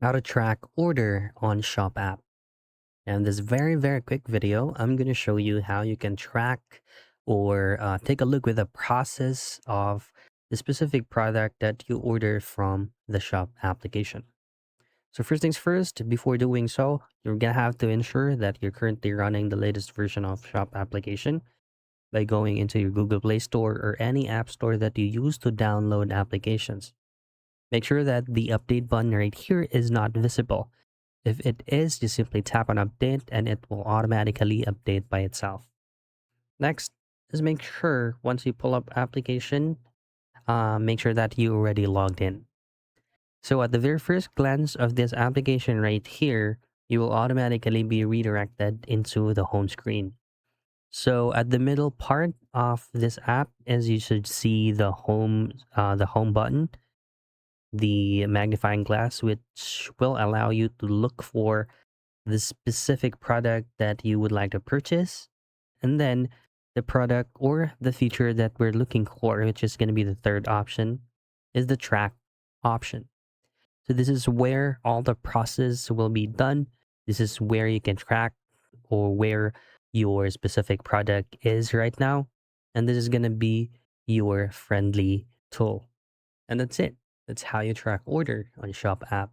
How to track order on Shop app. And this very quick video, I'm going to show you how you can track or take a look with the process of the specific product that you order from the Shop application. So first things first, before doing so, you're going to have to ensure that you're currently running the latest version of Shop application by going into your Google Play Store or any app store that you use to download applications. Make sure that the update button right here is not visible. If it is, just simply tap on update and it will automatically update by itself. Next is make sure once you pull up application, make sure that you already logged in. So at the very first glance of this application right here, you will automatically be redirected into the home screen. So at the middle part of this app is you should see the home button, the magnifying glass, which will allow you to look for the specific product that you would like to purchase, and then the product or the feature that we're looking for, which is going to be the third option, is the track option. So this is where all the process will be done. This is where you can track or where your specific product is right now. And this is going to be your friendly tool. And that's it. That's how you track order on Shop app.